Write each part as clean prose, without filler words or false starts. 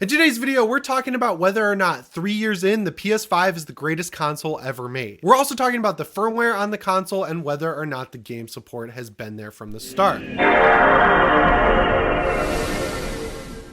In today's video, we're talking about whether or not 3 years in, the PS5 is the greatest console ever made. We're also talking about the firmware on the console and whether or not the game support has been there from the start.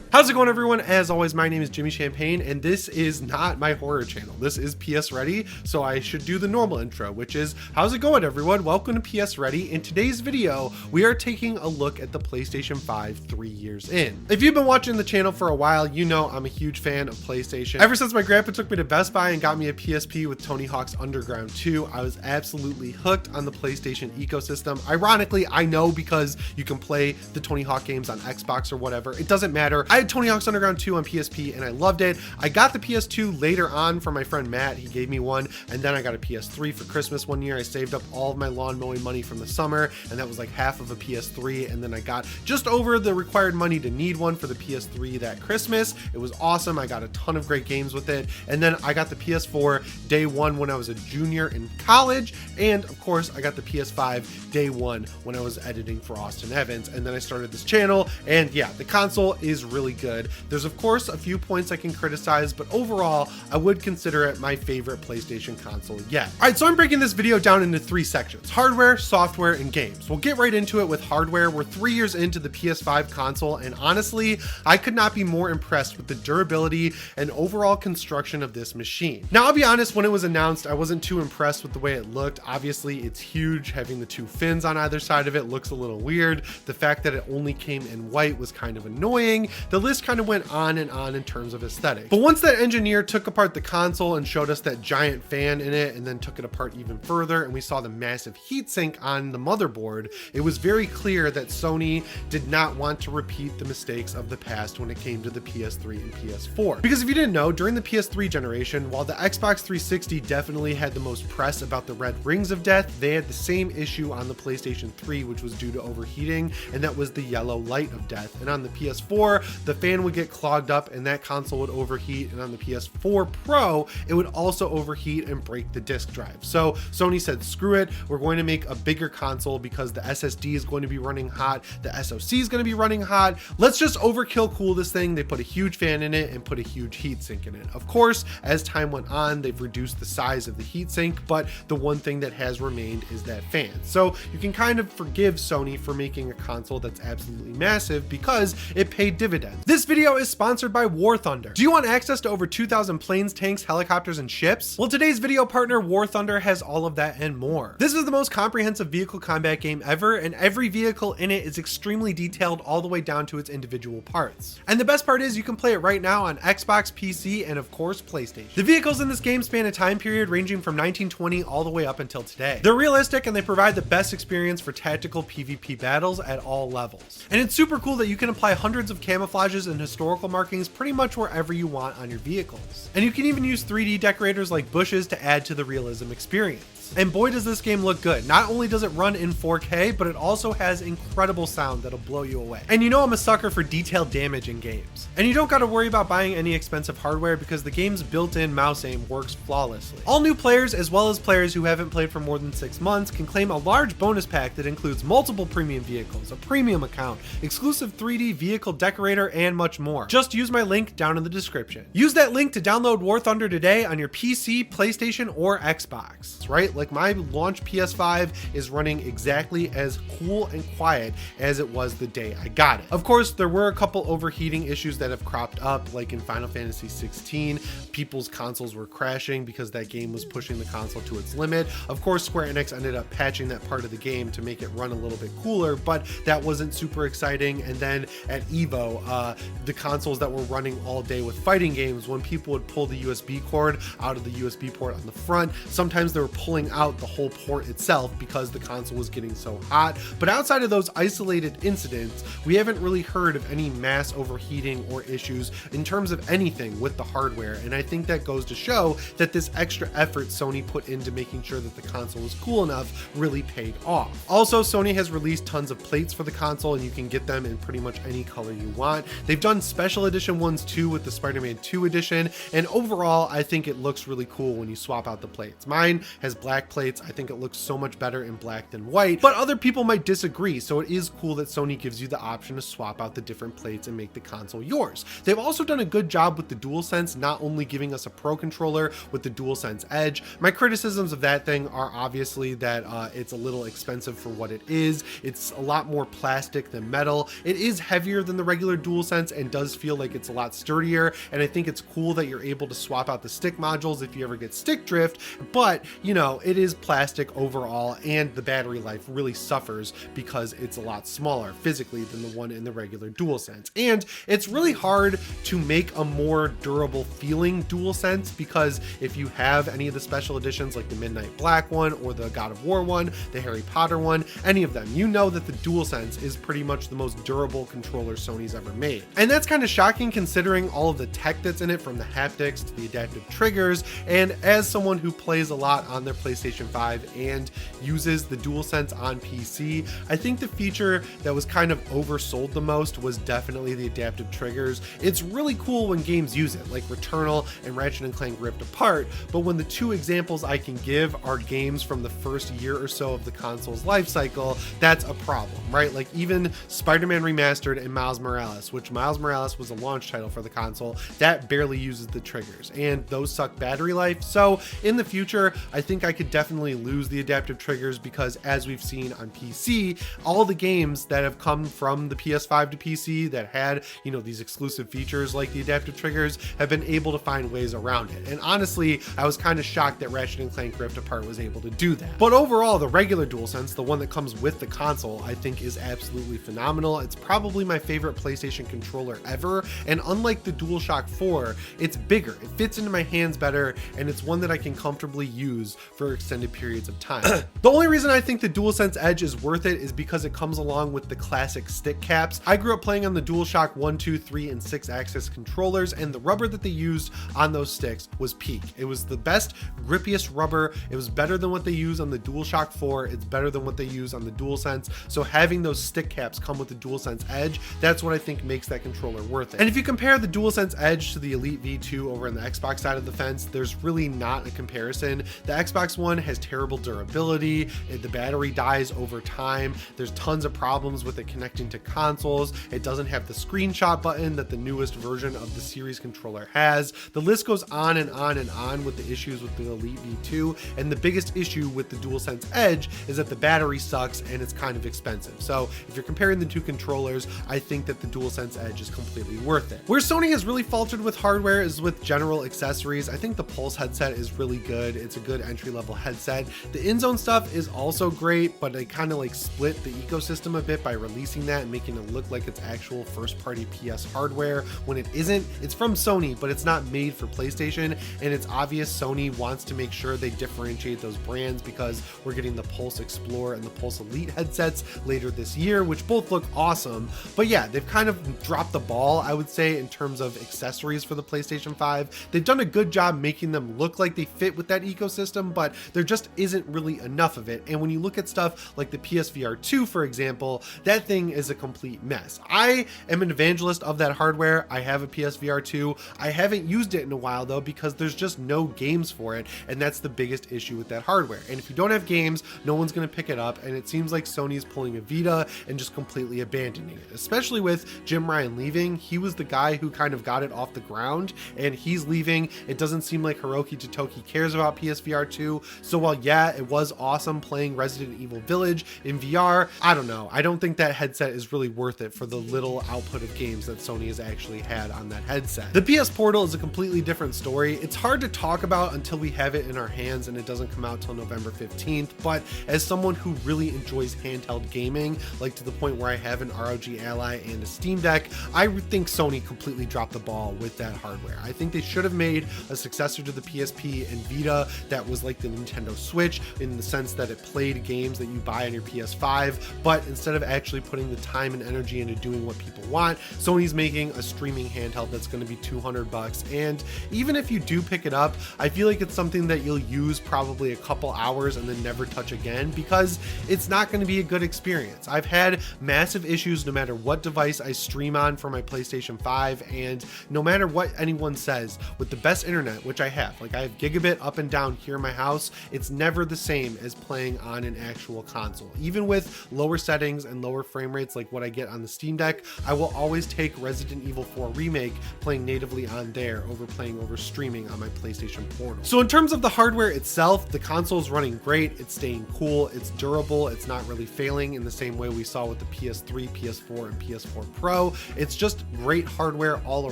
How's it going, everyone? As always, my name is Jimmy Champagne, and this is not my horror channel. This is PSReady, so I should do the normal intro, which is, how's it going, everyone? Welcome to PSReady. In today's video, we are taking a look at the PlayStation 5 3 years in. If you've been watching the channel for a while, you know I'm a huge fan of PlayStation. Ever since my grandpa took me to Best Buy and got me a PSP with Tony Hawk's Underground 2, I was absolutely hooked on the PlayStation ecosystem. Ironically, I know because you can play the Tony Hawk games on Xbox or whatever. It doesn't matter. I had Tony Hawk's Underground 2 on PSP and I loved it. I got the PS2 later on from my friend Matt. He gave me one, and then I got a PS3 for Christmas one year. I saved up all of my lawn mowing money from the summer, and that was like half of a PS3, and then I got just over the required money to need one for the PS3 that Christmas. It was awesome. I got a ton of great games with it, and then I got the PS4 day one when I was a junior in college, and of course I got the PS5 day one when I was editing for Austin Evans, and then I started this channel, and yeah, the console is really good. There's of course a few points I can criticize, but overall I would consider it my favorite PlayStation console yet. All right, so I'm breaking this video down into 3 sections: hardware, software, and games. We'll get right into it with hardware. We're 3 years into the PS5 console, and honestly, I could not be more impressed with the durability and overall construction of this machine. Now, I'll be honest, when it was announced, I wasn't too impressed with the way it looked. Obviously, it's huge. Having the 2 fins on either side of it looks a little weird. The fact that it only came in white was kind of annoying. The list kind of went on and on in terms of aesthetic. But once that engineer took apart the console and showed us that giant fan in it, and then took it apart even further, and we saw the massive heatsink on the motherboard, it was very clear that Sony did not want to repeat the mistakes of the past when it came to the PS3 and PS4. Because if you didn't know, during the PS3 generation, while the Xbox 360 definitely had the most press about the red rings of death, they had the same issue on the PlayStation 3, which was due to overheating, and that was the yellow light of death. And on the PS4, the fan would get clogged up and that console would overheat, and on the PS4 Pro, it would also overheat and break the disk drive. So Sony said, screw it, we're going to make a bigger console because the SSD is going to be running hot, the SoC is going to be running hot, let's just overkill cool this thing. They put a huge fan in it and put a huge heatsink in it. Of course, as time went on, they've reduced the size of the heatsink, but the one thing that has remained is that fan. So you can kind of forgive Sony for making a console that's absolutely massive because it paid dividends. This video is sponsored by War Thunder. Do you want access to over 2,000 planes, tanks, helicopters, and ships? Well, today's video partner, War Thunder, has all of that and more. This is the most comprehensive vehicle combat game ever, and every vehicle in it is extremely detailed all the way down to its individual parts. And the best part is you can play it right now on Xbox, PC, and of course PlayStation. The vehicles in this game span a time period ranging from 1920 all the way up until today. They're realistic and they provide the best experience for tactical PvP battles at all levels. And it's super cool that you can apply hundreds of camouflages and historical markings pretty much wherever you want on your vehicles. And you can even use 3D decorators like bushes to add to the realism experience. And boy, does this game look good. Not only does it run in 4K, but it also has incredible sound that'll blow you away. And you know I'm a sucker for detailed damage in games. And you don't gotta worry about buying any expensive hardware because the game's built-in mouse aim works flawlessly. All new players, as well as players who haven't played for more than 6 months, can claim a large bonus pack that includes multiple premium vehicles, a premium account, exclusive 3D vehicle decorator, and much more. Just use my link down in the description. Use that link to download War Thunder today on your PC, PlayStation, or Xbox, right? Like my launch PS5 is running exactly as cool and quiet as it was the day I got it. Of course, there were a couple overheating issues that have cropped up, like in Final Fantasy 16, people's consoles were crashing because that game was pushing the console to its limit. Of course, Square Enix ended up patching that part of the game to make it run a little bit cooler, but that wasn't super exciting. And then at EVO, the consoles that were running all day with fighting games, when people would pull the USB cord out of the USB port on the front, sometimes they were pulling out the whole port itself because the console was getting so hot. But outside of those isolated incidents, we haven't really heard of any mass overheating or issues in terms of anything with the hardware. And I think that goes to show that this extra effort Sony put into making sure that the console was cool enough really paid off. Also, Sony has released tons of plates for the console, and you can get them in pretty much any color you want. They've done special edition ones too with the Spider-Man 2 edition, and overall I think it looks really cool when you swap out the plates. Mine has black black plates. I think it looks so much better in black than white, but other people might disagree. So it is cool that Sony gives you the option to swap out the different plates and make the console yours. They've also done a good job with the DualSense, not only giving us a Pro controller with the DualSense Edge. My criticisms of that thing are obviously that it's a little expensive for what it is. It's a lot more plastic than metal. It is heavier than the regular DualSense and does feel like it's a lot sturdier. And I think it's cool that you're able to swap out the stick modules if you ever get stick drift, but you know, it is plastic overall, and the battery life really suffers because it's a lot smaller physically than the one in the regular DualSense. And it's really hard to make a more durable feeling DualSense, because if you have any of the special editions like the Midnight Black one or the God of War one, the Harry Potter one, any of them, you know that the DualSense is pretty much the most durable controller Sony's ever made. And that's kind of shocking considering all of the tech that's in it, from the haptics to the adaptive triggers. And as someone who plays a lot on their PlayStation 5 and uses the DualSense on PC, I think the feature that was kind of oversold the most was definitely the adaptive triggers. It's really cool when games use it, like Returnal and Ratchet & Clank Rift Apart, but when the two examples I can give are games from the first year or so of the console's life cycle, that's a problem, right? Like even Spider-Man Remastered and Miles Morales, which Miles Morales was a launch title for the console, that barely uses the triggers, and those suck battery life. So in the future, I think I could definitely lose the adaptive triggers, because as we've seen on PC, all the games that have come from the PS5 to PC that had, you know, these exclusive features like the adaptive triggers have been able to find ways around it. And honestly, I was kind of shocked that Ratchet & Clank Rift Apart was able to do that. But overall, the regular DualSense, the one that comes with the console, I think is absolutely phenomenal. It's probably my favorite PlayStation controller ever, and unlike the DualShock 4, it's bigger, it fits into my hands better, and it's one that I can comfortably use for extended periods of time. The only reason I think the DualSense Edge is worth it is because it comes along with the classic stick caps. I grew up playing on the DualShock 1, 2, 3, and 6 axis controllers, and the rubber that they used on those sticks was peak. It was the best, grippiest rubber. It was better than what they use on the DualShock 4. It's better than what they use on the DualSense. So having those stick caps come with the DualSense Edge, that's what I think makes that controller worth it. And if you compare the DualSense Edge to the Elite V2 over on the Xbox side of the fence, there's really not a comparison. The Xbox One has terrible durability, the battery dies over time, there's tons of problems with it connecting to consoles, it doesn't have the screenshot button that the newest version of the series controller has. The list goes on and on and on with the issues with the Elite V2, and the biggest issue with the DualSense Edge is that the battery sucks and it's kind of expensive. So if you're comparing the two controllers, I think that the DualSense Edge is completely worth it. Where Sony has really faltered with hardware is with general accessories. I think the Pulse headset is really good. It's a good entry-level headset. The InZone stuff is also great, but they kind of like split the ecosystem a bit by releasing that and making it look like it's actual first-party PS hardware when it isn't. It's from Sony, but it's not made for PlayStation, and it's obvious Sony wants to make sure they differentiate those brands, because we're getting the Pulse Explore and the Pulse Elite headsets later this year, which both look awesome. But yeah, they've kind of dropped the ball, I would say, in terms of accessories for the PlayStation 5. They've done a good job making them look like they fit with that ecosystem, but there just isn't really enough of it. And when you look at stuff like the PSVR 2, for example, that thing is a complete mess. I am an evangelist of that hardware. I have a PSVR 2. I haven't used it in a while though, because there's just no games for it, and that's the biggest issue with that hardware. And if you don't have games, no one's going to pick it up, and it seems like Sony's pulling a Vita and just completely abandoning it, especially with Jim Ryan leaving. He was the guy who kind of got it off the ground, and he's leaving. It doesn't seem like Hiroki Totoki cares about PSVR 2. So while yeah, it was awesome playing Resident Evil Village in VR, I don't know. I don't think that headset is really worth it for the little output of games that Sony has actually had on that headset. The PS Portal is a completely different story. It's hard to talk about until we have it in our hands, and it doesn't come out till November 15th. But as someone who really enjoys handheld gaming, like to the point where I have an ROG Ally and a Steam Deck, I think Sony completely dropped the ball with that hardware. I think they should have made a successor to the PSP and Vita that was like the Nintendo Switch, in the sense that it played games that you buy on your PS5, but instead of actually putting the time and energy into doing what people want, Sony's making a streaming handheld that's going to be $200. And even if you do pick it up, I feel like it's something that you'll use probably a couple hours and then never touch again, because it's not going to be a good experience. I've had massive issues no matter what device I stream on for my PlayStation 5, and no matter what anyone says, with the best internet, which I have, like I have gigabit up and down here in my house, mouse, it's never the same as playing on an actual console. Even with lower settings and lower frame rates like what I get on the Steam Deck, I will always take Resident Evil 4 Remake playing natively on there over playing over streaming on my PlayStation Portal. So in terms of the hardware itself, the console is running great, it's staying cool, it's durable, it's not really failing in the same way we saw with the PS3, PS4, and PS4 Pro. It's just great hardware all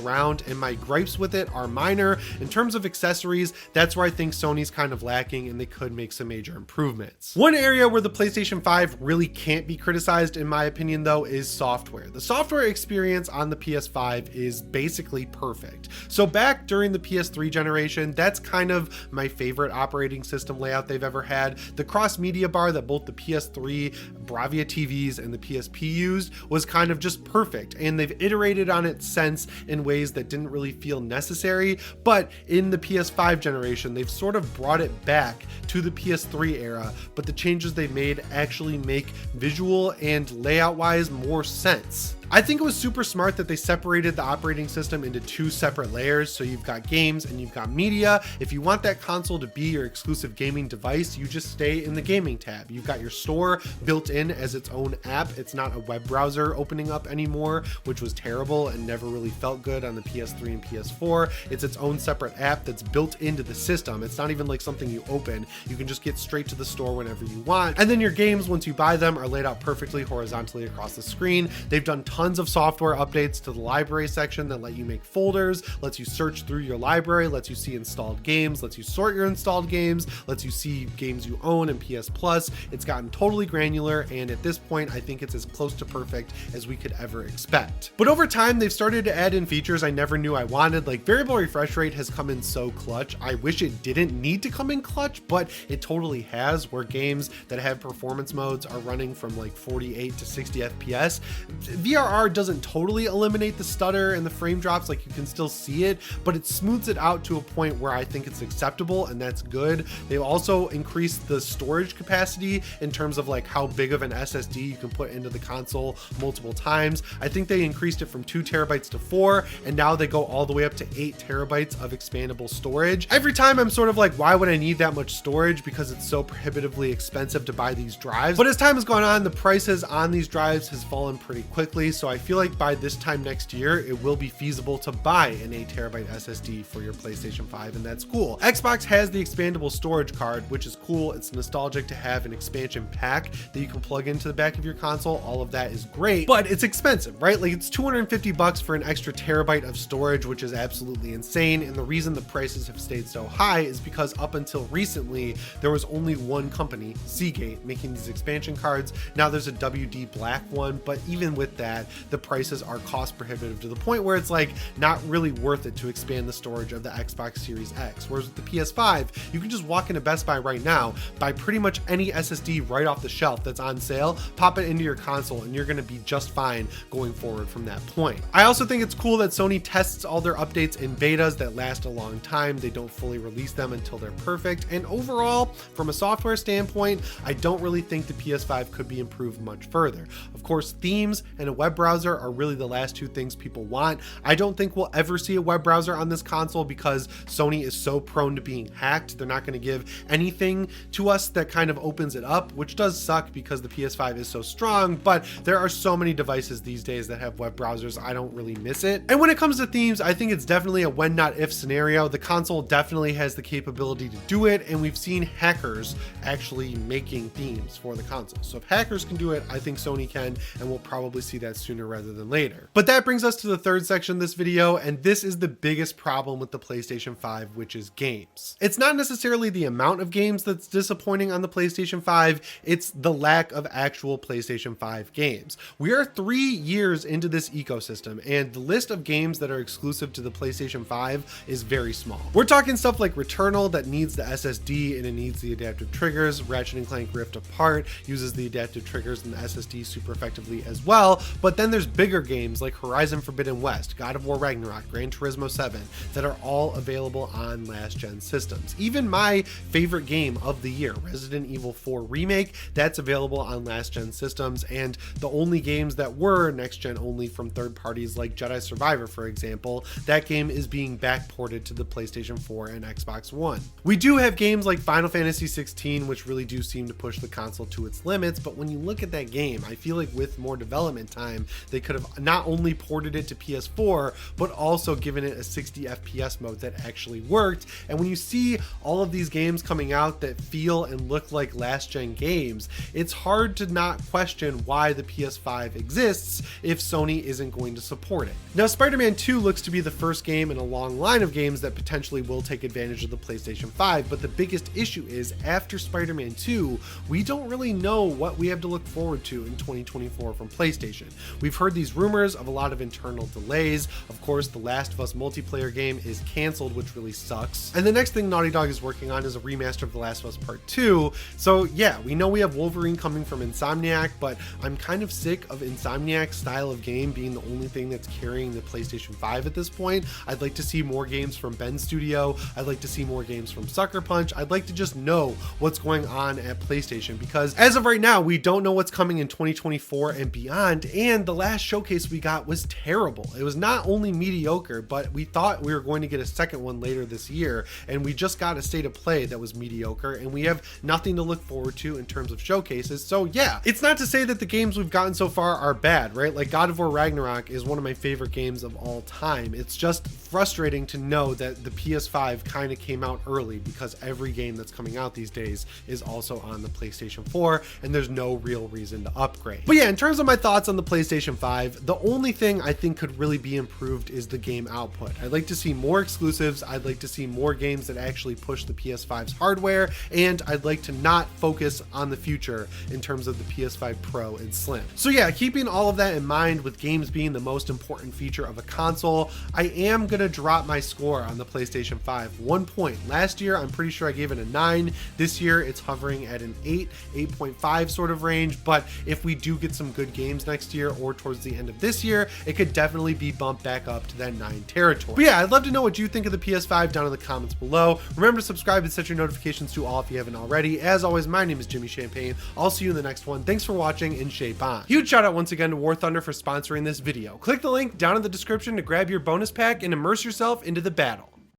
around, and my gripes with it are minor. In terms of accessories, that's where I think Sony's kind of lacking and they could make some major improvements. One area where the PlayStation 5 really can't be criticized, in my opinion though, is software. The software experience on the PS5 is basically perfect. So back during the PS3 generation, that's kind of my favorite operating system layout they've ever had. The cross media bar that both the PS3, Bravia TVs, and the PSP used was kind of just perfect, and they've iterated on it since in ways that didn't really feel necessary. But in the PS5 generation, they've sort of brought it back to the PS3 era, but the changes they made actually make visual and layout wise more sense. I think it was super smart that they separated the operating system into two separate layers. So you've got games and you've got media. If you want that console to be your exclusive gaming device, you just stay in the gaming tab. You've got your store built in as its own app. It's not a web browser opening up anymore, which was terrible and never really felt good on the PS3 and PS4. It's its own separate app that's built into the system. It's not even like something you open. You can just get straight to the store whenever you want. And then your games, once you buy them, are laid out perfectly horizontally across the screen. They've done tons of software updates to the library section that let you make folders, lets you search through your library, lets you see installed games, lets you sort your installed games, lets you see games you own and PS Plus. It's gotten totally granular, and at this point, I think it's as close to perfect as we could ever expect. But over time, they've started to add in features I never knew I wanted, like variable refresh rate has come in so clutch. I wish it didn't need to come in clutch, but it totally has, where games that have performance modes are running from like 48 to 60 FPS. VRR doesn't totally eliminate the stutter and the frame drops, like you can still see it, but it smooths it out to a point where I think it's acceptable, and that's good. They've also increased the storage capacity in terms of like how big of an SSD you can put into the console multiple times. I think they increased it from 2 terabytes to 4, and now they go all the way up to 8 terabytes of expandable storage. Every time I'm sort of like, why would I need that much storage? Because it's so prohibitively expensive to buy these drives. But as time has gone on, the prices on these drives has fallen pretty quickly. So I feel like by this time next year, it will be feasible to buy an 8 terabyte SSD for your PlayStation 5, and that's cool. Xbox has the expandable storage card, which is cool. It's nostalgic to have an expansion pack that you can plug into the back of your console. All of that is great, but it's expensive, right? Like it's $250 for an extra terabyte of storage, which is absolutely insane. And the reason the prices have stayed so high is because up until recently, there was only one company, Seagate, making these expansion cards. Now there's a WD Black one, but even with that, the prices are cost prohibitive to the point where it's like not really worth it to expand the storage of the Xbox Series X. Whereas with the PS5, you can just walk into Best Buy right now, buy pretty much any SSD right off the shelf that's on sale, pop it into your console, and you're going to be just fine going forward from that point. I also think it's cool that Sony tests all their updates in betas that last a long time. They don't fully release them until they're perfect. And overall, from a software standpoint, I don't really think the PS5 could be improved much further. Of course, themes and a web browser are really the last two things people want. I don't think we'll ever see a web browser on this console because Sony is so prone to being hacked. They're not going to give anything to us that kind of opens it up, which does suck because the PS5 is so strong, but there are so many devices these days that have web browsers, I don't really miss it. And when it comes to themes, I think it's definitely a when not if scenario. The console definitely has the capability to do it, and we've seen hackers actually making themes for the console. So if hackers can do it, I think Sony can, and we'll probably see that sooner rather than later. But that brings us to the third section of this video, and this is the biggest problem with the PlayStation 5, which is games. It's not necessarily the amount of games that's disappointing on the PlayStation 5, it's the lack of actual PlayStation 5 games. We are 3 years into this ecosystem, and the list of games that are exclusive to the PlayStation 5 is very small. We're talking stuff like Returnal that needs the SSD and it needs the adaptive triggers. Ratchet & Clank Rift Apart uses the adaptive triggers and the SSD super effectively as well, but But then there's bigger games like Horizon Forbidden West, God of War Ragnarok, Gran Turismo 7 that are all available on last gen systems. Even my favorite game of the year, Resident Evil 4 Remake, that's available on last gen systems, and the only games that were next gen only from third parties like Jedi Survivor, for example, that game is being backported to the PlayStation 4 and Xbox One. We do have games like Final Fantasy 16, which really do seem to push the console to its limits, but when you look at that game, I feel like with more development time, they could have not only ported it to PS4, but also given it a 60 FPS mode that actually worked. And when you see all of these games coming out that feel and look like last gen games, it's hard to not question why the PS5 exists if Sony isn't going to support it. Now, Spider-Man 2 looks to be the first game in a long line of games that potentially will take advantage of the PlayStation 5, but the biggest issue is after Spider-Man 2, we don't really know what we have to look forward to in 2024 from PlayStation. We've heard these rumors of a lot of internal delays. Of course, the Last of Us multiplayer game is canceled, which really sucks. And the next thing Naughty Dog is working on is a remaster of The Last of Us Part 2. So yeah, we know we have Wolverine coming from Insomniac, but I'm kind of sick of Insomniac's style of game being the only thing that's carrying the PlayStation 5 at this point. I'd like to see more games from Ben's studio. I'd like to see more games from Sucker Punch. I'd like to just know what's going on at PlayStation, because as of right now, we don't know what's coming in 2024 and beyond, and the last showcase we got was terrible. It was not only mediocre, but we thought we were going to get a second one later this year, and we just got a state of play that was mediocre, and we have nothing to look forward to in terms of showcases. So yeah, it's not to say that the games we've gotten so far are bad, right? Like God of War Ragnarok is one of my favorite games of all time. It's just frustrating to know that the PS5 kind of came out early, because every game that's coming out these days is also on the PlayStation 4, and there's no real reason to upgrade. But yeah, in terms of my thoughts on the PlayStation 5, the only thing I think could really be improved is the game output. I'd like to see more exclusives. I'd like to see more games that actually push the PS5's hardware, and I'd like to not focus on the future in terms of the PS5 Pro and Slim. So yeah, keeping all of that in mind, with games being the most important feature of a console, I am gonna drop my score on the PlayStation 5 1 point. Last year, I'm pretty sure I gave it a 9. This year, it's hovering at an 8, 8.5 sort of range, but if we do get some good games next year or towards the end of this year, it could definitely be bumped back up to that 9 territory. But yeah, I'd love to know what you think of the PS5 down in the comments below. Remember to subscribe and set your notifications to all if you haven't already. As always, my name is Jimmy Champagne. I'll see you in the next one. Thanks for watching, and shape on. Huge shout out once again to War Thunder for sponsoring this video. Click the link down in the description to grab your bonus pack and immerse yourself into the battle.